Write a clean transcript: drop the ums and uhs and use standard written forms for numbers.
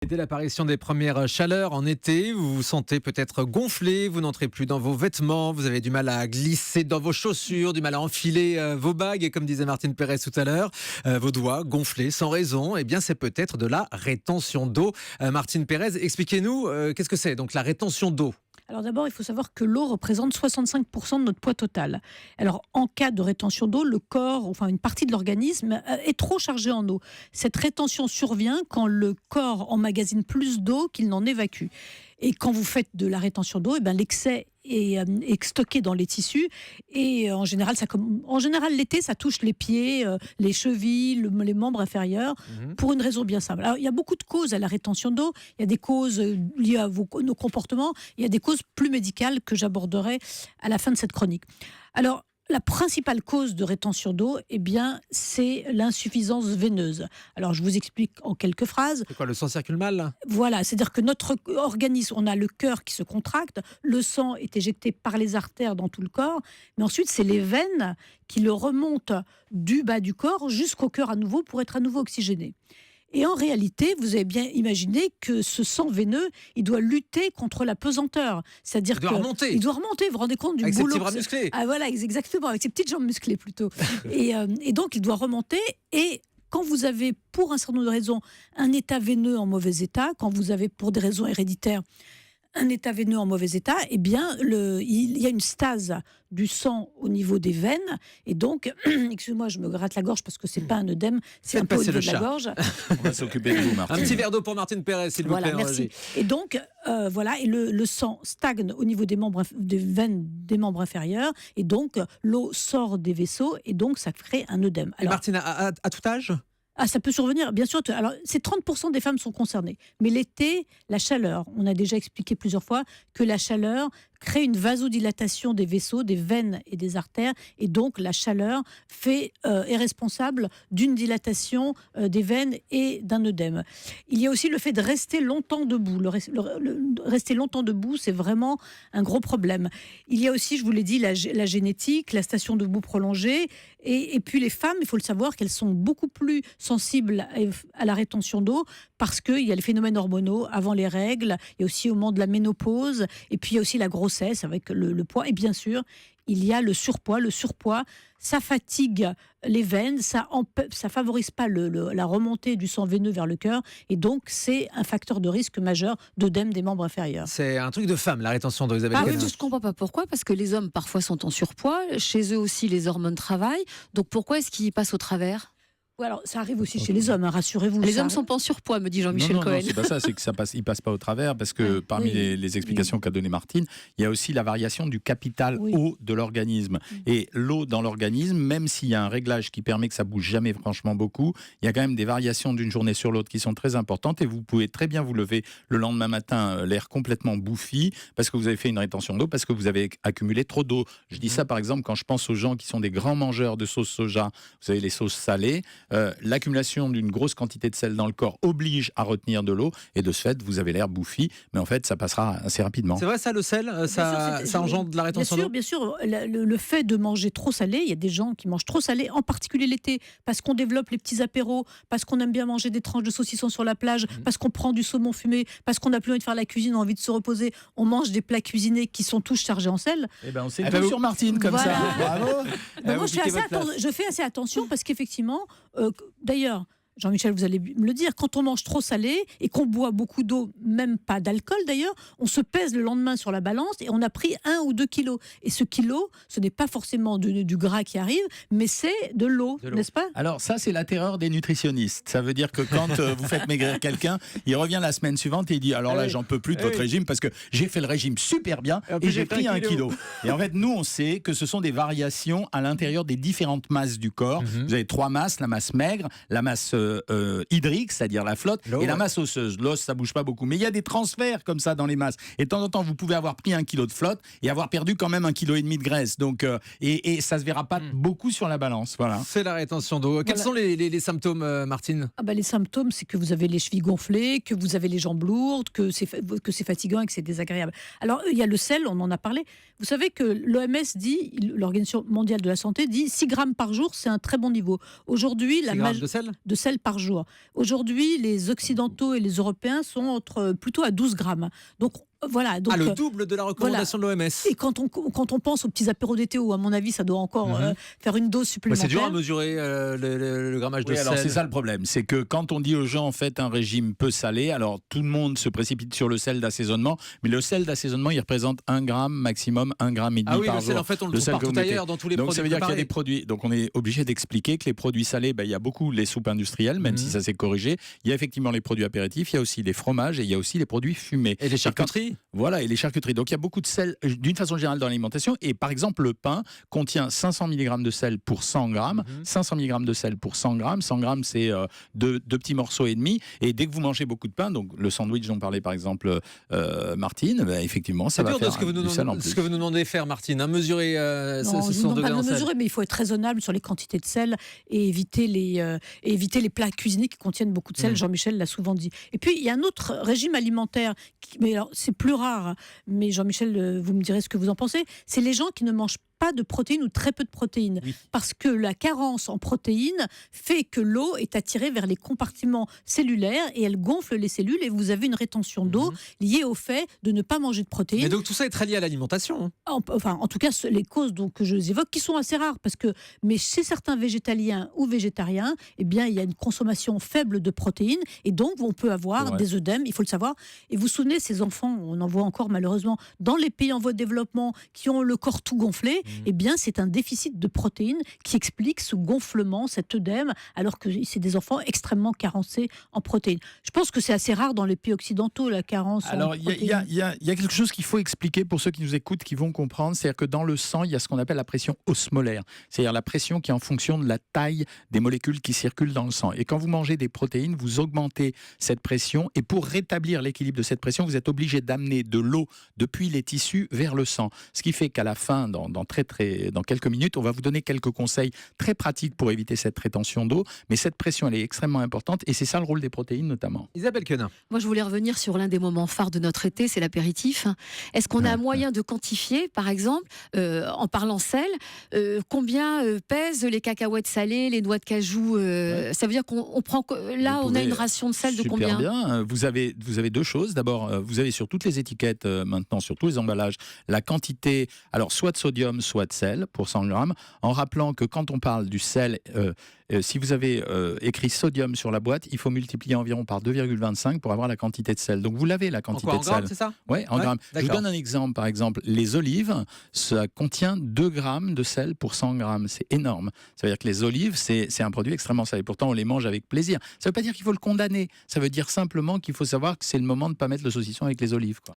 dès l'apparition des premières chaleurs en été, vous vous sentez peut-être gonflé, vous n'entrez plus dans vos vêtements, vous avez du mal à glisser dans vos chaussures, du mal à enfiler vos bagues et comme disait Martine Pérez tout à l'heure, vos doigts gonflés sans raison, eh bien c'est peut-être de la rétention d'eau. Martine Pérez, expliquez-nous qu'est-ce que c'est donc la rétention d'eau? Alors d'abord, il faut savoir que l'eau représente 65% de notre poids total. Alors en cas de rétention d'eau, le corps, enfin une partie de l'organisme est trop chargé en eau. Cette rétention survient quand le corps emmagasine plus d'eau qu'il n'en évacue. Et quand vous faites de la rétention d'eau, l'excès est stocké dans les tissus et en général, l'été, ça touche les pieds, les chevilles, les membres inférieurs pour une raison bien simple. Alors, il y a beaucoup de causes à la rétention d'eau. Il y a des causes liées à nos comportements. Il y a des causes plus médicales que j'aborderai à la fin de cette chronique. Alors, la principale cause de rétention d'eau, c'est l'insuffisance veineuse. Alors, je vous explique en quelques phrases. C'est quoi, le sang circule mal là ? Voilà, c'est-à-dire que notre organisme, on a le cœur qui se contracte, le sang est éjecté par les artères dans tout le corps, mais ensuite, c'est les veines qui le remontent du bas du corps jusqu'au cœur à nouveau pour être à nouveau oxygéné. Et en réalité, vous avez bien imaginé que ce sang veineux, il doit lutter contre la pesanteur. C'est-à-dire il doit remonter. Il doit remonter, vous vous rendez compte du avec boulot. Avec ses petits bras musclés. Ah voilà, exactement, avec ses petites jambes musclées plutôt. et donc, il doit remonter et... Quand vous avez, pour un certain nombre de raisons, un état veineux en mauvais état, quand vous avez, pour des raisons héréditaires, un état veineux en mauvais état, il y a une stase du sang au niveau des veines. Et donc, excusez-moi, je me gratte la gorge parce que c'est pas un œdème, c'est un peu au niveau de la gorge. On va s'occuper de vous, Martine. Un petit verre d'eau pour Martine Pérez, s'il vous plaît. Merci. Et donc, et le sang stagne au niveau des veines des membres inférieurs. Et donc, l'eau sort des vaisseaux et donc, ça crée un œdème. Alors, Martine, à tout âge ? Ça peut survenir, bien sûr. Alors, c'est 30% des femmes sont concernées. Mais l'été, la chaleur, on a déjà expliqué plusieurs fois que la chaleur crée une vasodilatation des vaisseaux, des veines et des artères. Et donc, la chaleur est responsable d'une dilatation des veines et d'un œdème. Il y a aussi le fait de rester longtemps debout. Rester longtemps debout, c'est vraiment un gros problème. Il y a aussi, je vous l'ai dit, la génétique, la station debout prolongée. Et puis, les femmes, il faut le savoir, qu'elles sont beaucoup plus sensibles à la rétention d'eau parce qu'il y a les phénomènes hormonaux avant les règles, il y a aussi au moment de la ménopause, et puis il y a aussi la grossesse avec le poids. Et bien sûr, il y a le surpoids. Le surpoids, ça fatigue les veines, ça favorise pas la remontée du sang veineux vers le cœur, et donc c'est un facteur de risque majeur d'œdème des membres inférieurs. C'est un truc de femme, la rétention d'eau, Isabelle. Oui, je ne comprends pas pourquoi, parce que les hommes parfois sont en surpoids, chez eux aussi les hormones travaillent, donc pourquoi est-ce qu'ils passent au travers ? Alors, ça arrive aussi chez les hommes, rassurez-vous. Les hommes ne sont pas en surpoids, me dit Jean-Michel Cohen. Non, c'est pas ça, c'est que ils passent pas au travers, parce que parmi les explications qu'a donné Martine, il y a aussi la variation du capital eau de l'organisme. Et l'eau dans l'organisme, même s'il y a un réglage qui permet que ça bouge jamais franchement beaucoup, il y a quand même des variations d'une journée sur l'autre qui sont très importantes, et vous pouvez très bien vous lever le lendemain matin, l'air complètement bouffi, parce que vous avez fait une rétention d'eau, parce que vous avez accumulé trop d'eau. Je dis ça par exemple quand je pense aux gens qui sont des grands mangeurs de sauce soja, vous savez, les sauces salées. L'accumulation d'une grosse quantité de sel dans le corps oblige à retenir de l'eau, et de ce fait, vous avez l'air bouffi, mais en fait, ça passera assez rapidement. C'est vrai ça, le sel, ça engendre de la rétention d'eau ? Bien sûr, le fait de manger trop salé, il y a des gens qui mangent trop salé, en particulier l'été, parce qu'on développe les petits apéros, parce qu'on aime bien manger des tranches de saucisson sur la plage, parce qu'on prend du saumon fumé, parce qu'on n'a plus envie de faire la cuisine, on a envie de se reposer, on mange des plats cuisinés qui sont tous chargés en sel. On sait tout sur Martine, comme ça. Bravo. Moi, je fais assez attention, parce qu'effectivement, d'ailleurs, Jean-Michel, vous allez me le dire, quand on mange trop salé et qu'on boit beaucoup d'eau, même pas d'alcool d'ailleurs, on se pèse le lendemain sur la balance et on a pris 1 ou 2 kilos. Et ce kilo, ce n'est pas forcément du gras qui arrive, mais c'est de l'eau, n'est-ce pas ? Alors ça, c'est la terreur des nutritionnistes. Ça veut dire que quand vous faites maigrir quelqu'un, il revient la semaine suivante et il dit « Alors là, j'en peux plus de votre régime parce que j'ai fait le régime super bien et j'ai pris 1 kilo. » Et en fait, nous, on sait que ce sont des variations à l'intérieur des différentes masses du corps. Vous avez 3 masses, la masse maigre, la masse hydrique, c'est-à-dire la flotte, et la masse osseuse. L'os, ça bouge pas beaucoup. Mais il y a des transferts comme ça dans les masses. Et de temps en temps, vous pouvez avoir pris 1 kilo de flotte et avoir perdu quand même 1,5 kg de graisse. Donc, et ça se verra pas beaucoup sur la balance. Voilà. C'est la rétention d'eau. Quels sont les symptômes, Martine ? Les symptômes, c'est que vous avez les chevilles gonflées, que vous avez les jambes lourdes, que c'est fatigant et que c'est désagréable. Alors, il y a le sel, on en a parlé. Vous savez que l'OMS dit, l'Organisation mondiale de la santé dit 6 grammes par jour, c'est un très bon niveau. Aujourd'hui, de sel ? De sel sel par jour. Aujourd'hui, les Occidentaux et les Européens sont plutôt à 12 grammes. Donc, voilà. Donc, le double de la recommandation de l'OMS. Et quand on pense aux petits apéros d'été, où à mon avis, ça doit encore faire une dose supplémentaire. C'est dur à mesurer le grammage de sel. Alors c'est ça le problème, c'est que quand on dit aux gens, faites un régime peu salé, alors tout le monde se précipite sur le sel d'assaisonnement, mais le sel d'assaisonnement, il représente 1 gramme maximum, 1,5 gramme par jour. Le sel, en fait, on le trouve partout ailleurs, dans tous les donc produits ça veut dire qu'il y a préparés. des produits, donc on est obligé d'expliquer que les produits salés, il y a beaucoup les soupes industrielles, même si ça s'est corrigé, il y a effectivement les produits apéritifs, il y a aussi les fromages et il y a aussi les produits fumés. Et les charcuteries. Voilà, et les charcuteries. Donc il y a beaucoup de sel d'une façon générale dans l'alimentation. Et par exemple, le pain contient 500 mg de sel pour 100 grammes. 500 mg de sel pour 100 grammes. 100 grammes, c'est deux petits morceaux et demi. Et dès que vous mangez beaucoup de pain, donc le sandwich dont parlait par exemple Martine, effectivement, ça va faire du sel en plus. Ce que vous nous demandez de faire, Martine, mesurer non, ce je sont ne de demande pas de grains le de mesurer, mais il faut être raisonnable sur les quantités de sel et éviter les plats cuisinés qui contiennent beaucoup de sel. Jean-Michel l'a souvent dit. Et puis, il y a un autre régime alimentaire, mais alors, c'est plus rare, mais Jean-Michel, vous me direz ce que vous en pensez, c'est les gens qui ne mangent pas de protéines ou très peu de protéines. Oui. Parce que la carence en protéines fait que l'eau est attirée vers les compartiments cellulaires et elle gonfle les cellules et vous avez une rétention d'eau liée au fait de ne pas manger de protéines. Mais donc tout ça est très lié à l'alimentation. En tout cas, les causes que je évoque, qui sont assez rares, mais chez certains végétaliens ou végétariens, eh bien, il y a une consommation faible de protéines et donc on peut avoir des œdèmes, il faut le savoir. Et vous vous souvenez, ces enfants, on en voit encore malheureusement dans les pays en voie de développement qui ont le corps tout gonflé, eh bien, c'est un déficit de protéines qui explique ce gonflement, cet œdème, alors que c'est des enfants extrêmement carencés en protéines. Je pense que c'est assez rare dans les pays occidentaux, la carence en protéines. Alors, il y a quelque chose qu'il faut expliquer pour ceux qui nous écoutent, qui vont comprendre, c'est-à-dire que dans le sang, il y a ce qu'on appelle la pression osmolaire, c'est-à-dire la pression qui est en fonction de la taille des molécules qui circulent dans le sang. Et quand vous mangez des protéines, vous augmentez cette pression, et pour rétablir l'équilibre de cette pression, vous êtes obligé d'amener de l'eau depuis les tissus vers le sang. Ce qui fait qu'à la fin, dans quelques minutes, on va vous donner quelques conseils très pratiques pour éviter cette rétention d'eau, mais cette pression, elle est extrêmement importante, et c'est ça le rôle des protéines notamment. Isabelle Quenin. Moi, je voulais revenir sur l'un des moments phares de notre été, c'est l'apéritif. Est-ce qu'on a un moyen de quantifier, par exemple, en parlant sel, combien pèsent les cacahuètes salées, les noix de cajou Ça veut dire qu'on prend là, on a une ration de sel de combien ? Super bien. Vous avez deux choses. D'abord, vous avez sur toutes les étiquettes maintenant, sur tous les emballages, la quantité, alors soit de sodium, soit de sel pour 100 grammes, en rappelant que quand on parle du sel, si vous avez écrit sodium sur la boîte, il faut multiplier environ par 2,25 pour avoir la quantité de sel. Donc vous l'avez, la quantité de sel. En grammes, c'est ça ? Oui, en grammes. Je vous donne un exemple. Par exemple, les olives, ça contient 2 grammes de sel pour 100 grammes. C'est énorme. Ça veut dire que les olives, c'est un produit extrêmement salé. Pourtant, on les mange avec plaisir. Ça ne veut pas dire qu'il faut le condamner. Ça veut dire simplement qu'il faut savoir que c'est le moment de ne pas mettre le saucisson avec les olives, quoi.